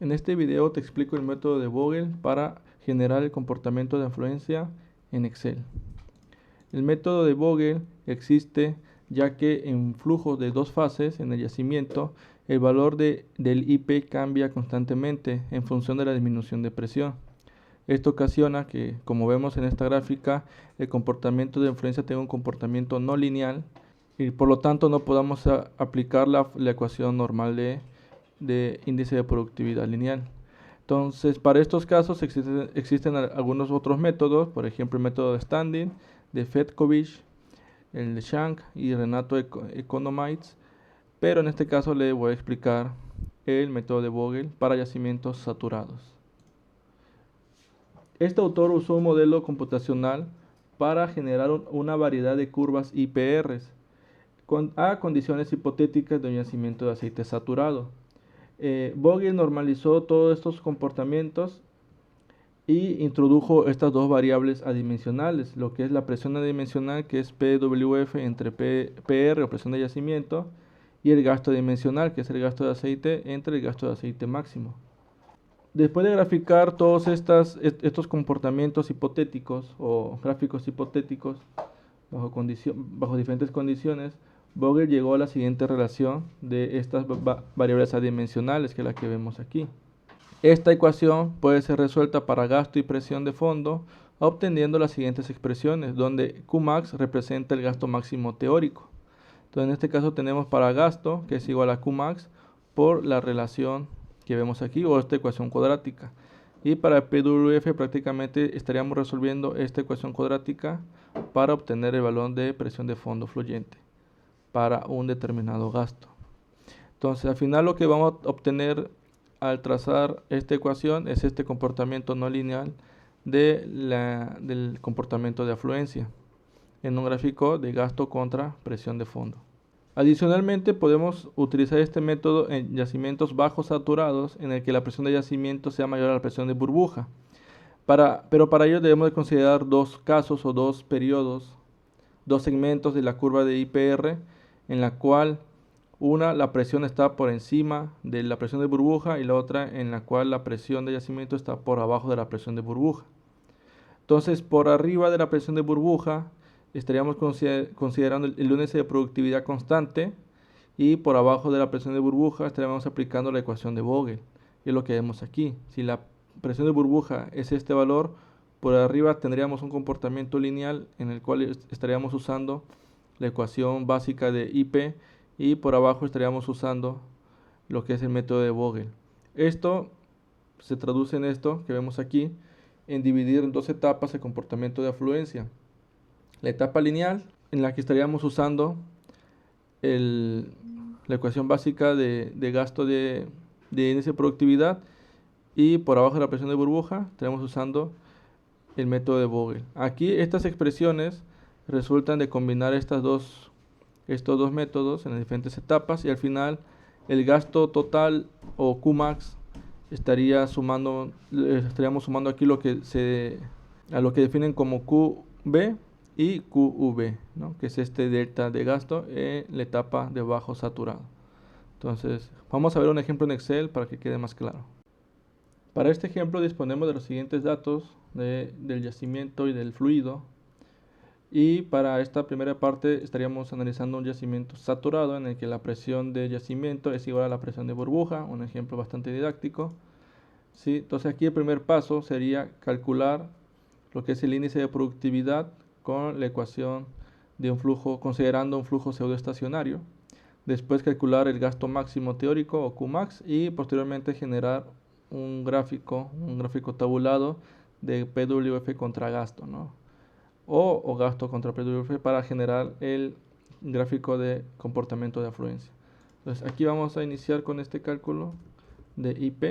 En este video te explico el método de Vogel para generar el comportamiento de afluencia en Excel. El método de Vogel existe ya que en flujos de dos fases en el yacimiento el valor del IP cambia constantemente en función de la disminución de presión. Esto ocasiona que, como vemos en esta gráfica, el comportamiento de influencia tenga un comportamiento no lineal y por lo tanto no podamos aplicar la ecuación normal de índice de productividad lineal. Entonces, para estos casos existen algunos otros métodos, por ejemplo el método de Standing, de Fedkovich, el de Shank y Renato Economides, pero en este caso le voy a explicar el método de Vogel para yacimientos saturados. Este autor usó un modelo computacional para generar una variedad de curvas IPRs a condiciones hipotéticas de un yacimiento de aceite saturado. Vogel normalizó todos estos comportamientos y introdujo estas dos variables adimensionales, lo que es la presión adimensional, que es PWF entre PR o presión de yacimiento, y el gasto adimensional, que es el gasto de aceite entre el gasto de aceite máximo. Después de graficar todos estos comportamientos hipotéticos o gráficos hipotéticos bajo diferentes condiciones, Vogel llegó a la siguiente relación de estas variables adimensionales, que es la que vemos aquí. Esta ecuación puede ser resuelta para gasto y presión de fondo, obteniendo las siguientes expresiones, donde Qmax representa el gasto máximo teórico. Entonces, en este caso tenemos para gasto, que es igual a Qmax, por la relación que vemos aquí, o esta ecuación cuadrática. Y para PWF prácticamente estaríamos resolviendo esta ecuación cuadrática para obtener el valor de presión de fondo fluyente para un determinado gasto. Entonces, al final lo que vamos a obtener al trazar esta ecuación es este comportamiento no lineal del comportamiento de afluencia en un gráfico de gasto contra presión de fondo. Adicionalmente, podemos utilizar este método en yacimientos bajos saturados en el que la presión de yacimiento sea mayor a la presión de burbuja. Pero para ello debemos de considerar dos casos o dos periodos, dos segmentos de la curva de IPR, en la cual la presión está por encima de la presión de burbuja y la otra en la cual la presión de yacimiento está por abajo de la presión de burbuja. Entonces, por arriba de la presión de burbuja estaríamos considerando el índice de productividad constante y por abajo de la presión de burbuja estaríamos aplicando la ecuación de Vogel, que es lo que vemos aquí. Si la presión de burbuja es este valor, por arriba tendríamos un comportamiento lineal en el cual estaríamos usando la ecuación básica de IP y por abajo estaríamos usando lo que es el método de Vogel. Esto se traduce en esto que vemos aquí, en dividir en dos etapas el comportamiento de afluencia. La etapa lineal, en la que estaríamos usando la ecuación básica de gasto de índice de productividad, y por abajo de la presión de burbuja estaremos usando el método de Vogel. Aquí estas expresiones resultan de combinar estos dos métodos en las diferentes etapas y al final el gasto total o Qmax estaríamos sumando aquí a lo que definen como QB y QV, ¿no? Que es este delta de gasto en la etapa de bajo saturado. Entonces, vamos a ver un ejemplo en Excel para que quede más claro. Para este ejemplo disponemos de los siguientes datos del yacimiento y del fluido. Y para esta primera parte estaríamos analizando un yacimiento saturado en el que la presión de yacimiento es igual a la presión de burbuja, un ejemplo bastante didáctico. ¿Sí? Entonces aquí el primer paso sería calcular lo que es el índice de productividad con la ecuación de un flujo, considerando un flujo pseudoestacionario. Después calcular el gasto máximo teórico o Qmax y posteriormente generar un gráfico tabulado de PWF contra gasto, ¿no? o gasto contra PWF para generar el gráfico de comportamiento de afluencia. Entonces aquí vamos a iniciar con este cálculo de IP.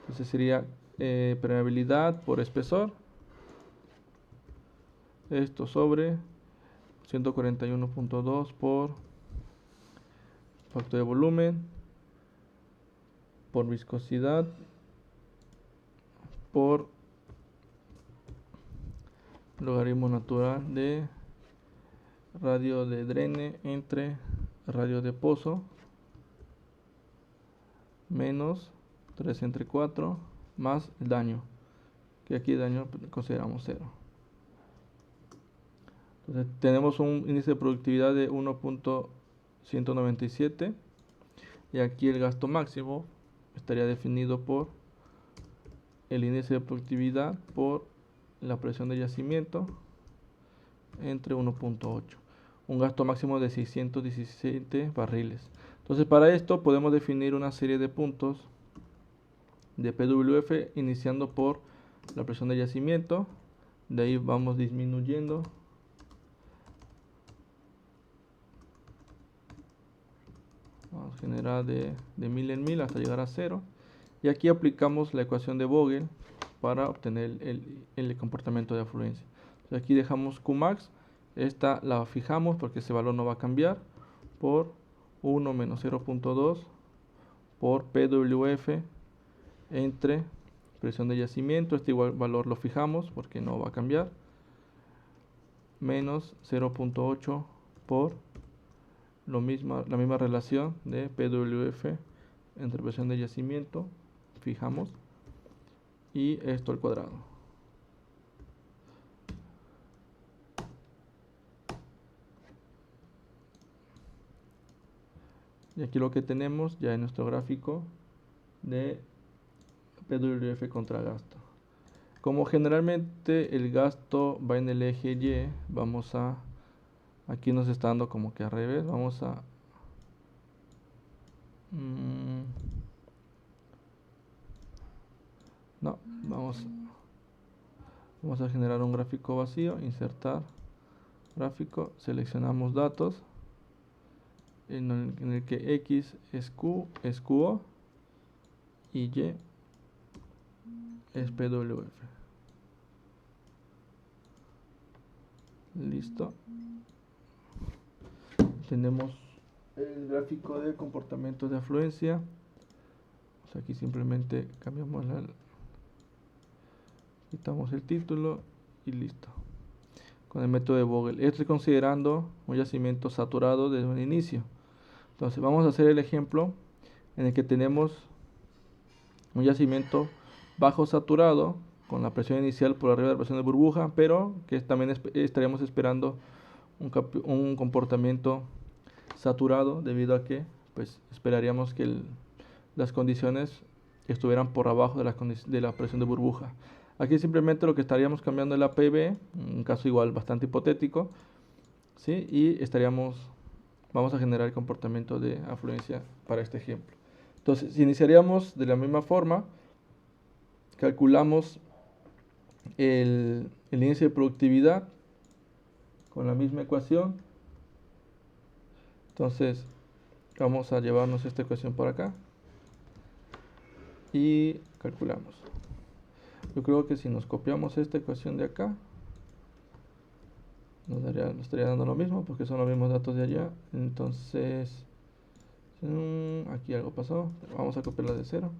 Entonces sería permeabilidad por espesor. Esto sobre 141.2 por factor de volumen por viscosidad por logaritmo natural de radio de drene entre radio de pozo menos 3 entre 4 más el daño, que aquí el daño consideramos 0. Entonces tenemos un índice de productividad de 1.197 y aquí el gasto máximo estaría definido por el índice de productividad por la presión de yacimiento entre 1.8, un gasto máximo de 617 barriles. Entonces para esto podemos definir una serie de puntos de PWF iniciando por la presión de yacimiento, de ahí vamos disminuyendo vamos a generar de 1000 en 1000 hasta llegar a 0 y aquí aplicamos la ecuación de Vogel para obtener el comportamiento de afluencia. Entonces aquí dejamos Qmax, esta la fijamos porque ese valor no va a cambiar, por 1 menos 0.2 por PWF entre presión de yacimiento, este igual valor lo fijamos porque no va a cambiar, menos 0.8 por la misma relación de PWF entre presión de yacimiento, fijamos, y esto al cuadrado. Y aquí lo que tenemos ya en nuestro gráfico de PWF contra gasto. Como generalmente el gasto va en el eje Y, vamos a, aquí nos está dando como que al revés, vamos a no, vamos a generar un gráfico vacío, insertar gráfico, seleccionamos datos en el que X es QO y Y es PWF. Listo. Tenemos el gráfico de comportamiento de afluencia. Pues aquí simplemente cambiamos quitamos el título y listo. Con el método de Vogel. Estoy considerando un yacimiento saturado desde un inicio. Entonces vamos a hacer el ejemplo en el que tenemos un yacimiento bajo saturado con la presión inicial por arriba de la presión de burbuja, pero que también estaríamos esperando un comportamiento saturado debido a que pues esperaríamos que las condiciones estuvieran por abajo de la presión de burbuja. Aquí simplemente lo que estaríamos cambiando es la PV, un caso igual bastante hipotético, ¿sí? Y vamos a generar el comportamiento de afluencia para este ejemplo. Entonces, iniciaríamos de la misma forma, calculamos el índice de productividad con la misma ecuación. Entonces, vamos a llevarnos esta ecuación por acá y calculamos. Yo creo que si nos copiamos esta ecuación de acá, nos estaría dando lo mismo porque son los mismos datos de allá. Entonces, aquí algo pasó, pero vamos a copiarla de 0.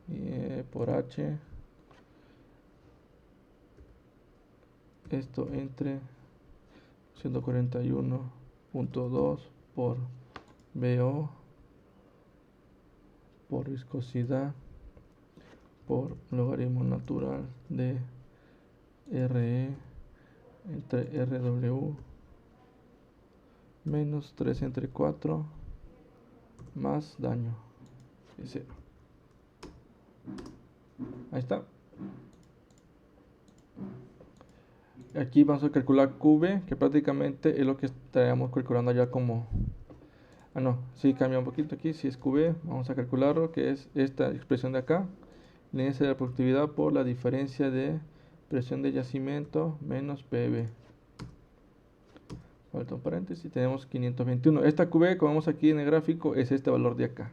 Y por H, esto entre 141.2 por BO por viscosidad por logaritmo natural de RE entre RW menos 3 entre 4 más daño de 0. Ahí está. Aquí vamos a calcular QV, que prácticamente es lo que estaríamos calculando ya como... Ah, no, sí cambia un poquito aquí, si es QV, vamos a calcularlo, que es esta expresión de acá, el índice de la productividad por la diferencia de presión de yacimiento menos PV. Falta un paréntesis, tenemos 521. Esta QV, como vemos aquí en el gráfico, es este valor de acá.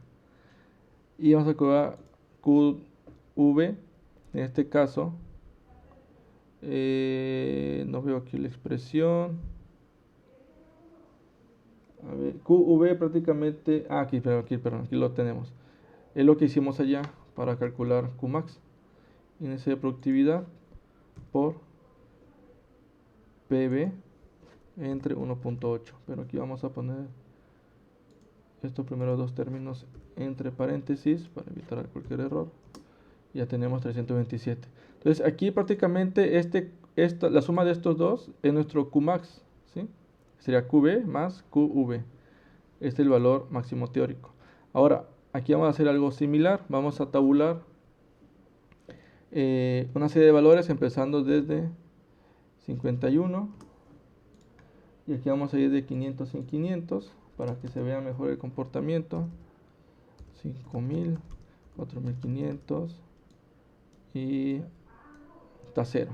Y vamos a calcular QV, en este caso, no veo aquí la expresión. A ver, QV prácticamente, aquí lo tenemos. Es lo que hicimos allá para calcular Qmax. Índice de productividad por PV entre 1.8. Pero aquí vamos a poner estos primeros dos términos entre paréntesis para evitar cualquier error. Ya tenemos 327. Entonces aquí prácticamente la suma de estos dos es nuestro Qmax, ¿sí? Sería QB más QV. Este es el valor máximo teórico. Ahora, aquí vamos a hacer algo similar. Vamos a tabular una serie de valores empezando desde 51. Y aquí vamos a ir de 500 en 500 para que se vea mejor el comportamiento. 5000, 4500 y está 0.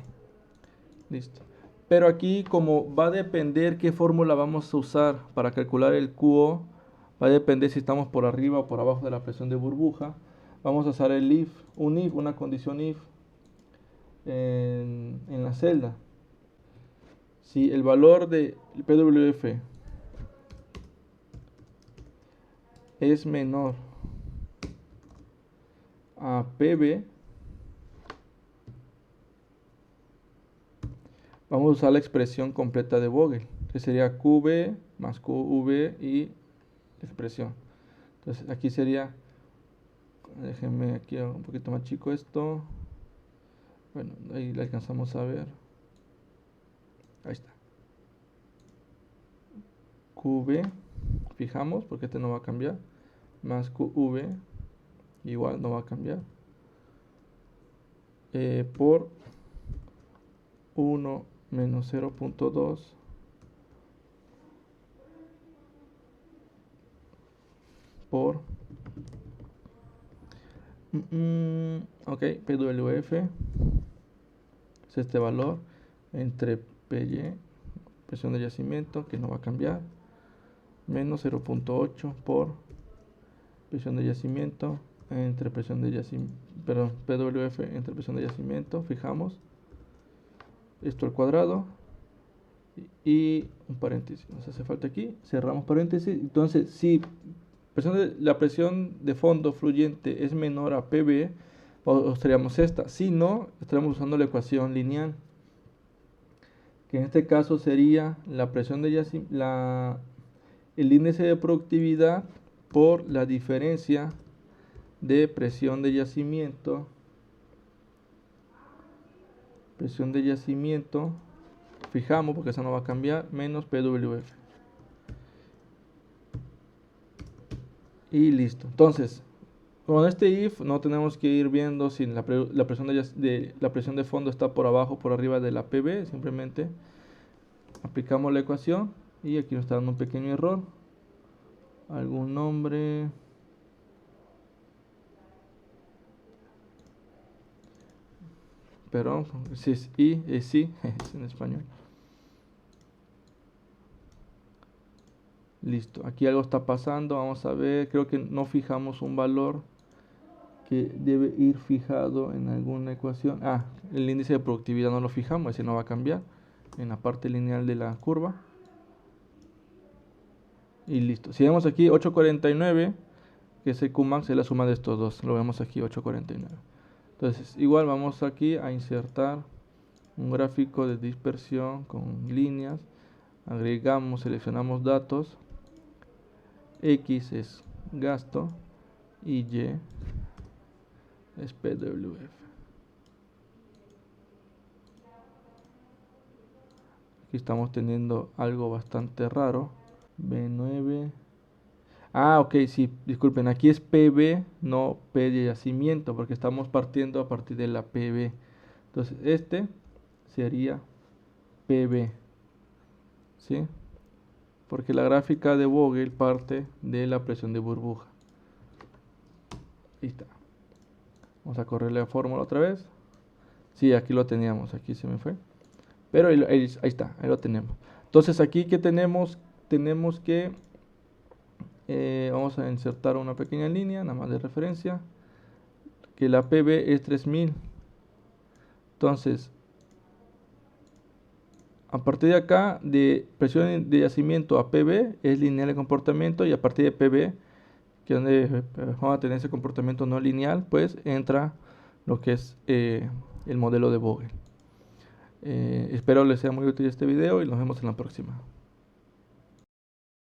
Listo. Pero aquí, como va a depender qué fórmula vamos a usar para calcular el QO, va a depender si estamos por arriba o por abajo de la presión de burbuja. Vamos a usar el if, una condición if en la celda. Si el valor de PWF es menor a PB, vamos a usar la expresión completa de Vogel, que sería QB más QV y la expresión. Entonces aquí sería, déjenme aquí un poquito más chico esto. Bueno, ahí le alcanzamos a ver. Ahí está. QV, fijamos porque este no va a cambiar, más QV, igual no va a cambiar, por 1 menos 0.2 por ok, PWF es este valor entre PY, presión de yacimiento, que no va a cambiar, menos 0.8 por presión de yacimiento entre presión de yacimiento, perdón, PWF entre presión de yacimiento, fijamos esto al cuadrado y un paréntesis, nos hace falta aquí, cerramos paréntesis. Entonces, si la presión de fondo fluyente es menor a PB, obtendríamos esta. Si no, estaremos usando la ecuación lineal, que en este caso sería la presión de el índice de productividad por la diferencia de presión de yacimiento, fijamos porque eso no va a cambiar, menos PWF. Y listo. Entonces, con este if no tenemos que ir viendo si la presión de fondo está por abajo o por arriba de la PB. Simplemente aplicamos la ecuación y aquí nos está dando un pequeño error. Algún nombre. Perdón, si es I, es sí, es en español. Listo, aquí algo está pasando, vamos a ver, creo que no fijamos un valor que debe ir fijado en alguna ecuación. El índice de productividad no lo fijamos, ese no va a cambiar en la parte lineal de la curva. Y listo, si vemos aquí 849, que es el Qmax, es la suma de estos dos, lo vemos aquí 849. Entonces igual vamos aquí a insertar un gráfico de dispersión con líneas, agregamos, seleccionamos datos, X es gasto y Y es PWF. Aquí estamos teniendo algo bastante raro. B9. Ok, sí, disculpen, aquí es PB, no P de yacimiento, porque estamos partiendo a partir de la PB. Entonces, este sería PB, ¿sí? Porque la gráfica de Vogel parte de la presión de burbuja. Ahí está. Vamos a correr la fórmula otra vez. Sí, aquí lo teníamos, aquí se me fue. Pero ahí está, ahí lo tenemos. Entonces aquí que tenemos que vamos a insertar una pequeña línea, nada más de referencia, que la PB es 3000. Entonces, a partir de acá, de presión de yacimiento a PB es lineal el comportamiento, y a partir de PB, que es donde vamos a tener ese comportamiento no lineal, pues entra lo que es el modelo de Vogel. Espero les sea muy útil este video y nos vemos en la próxima.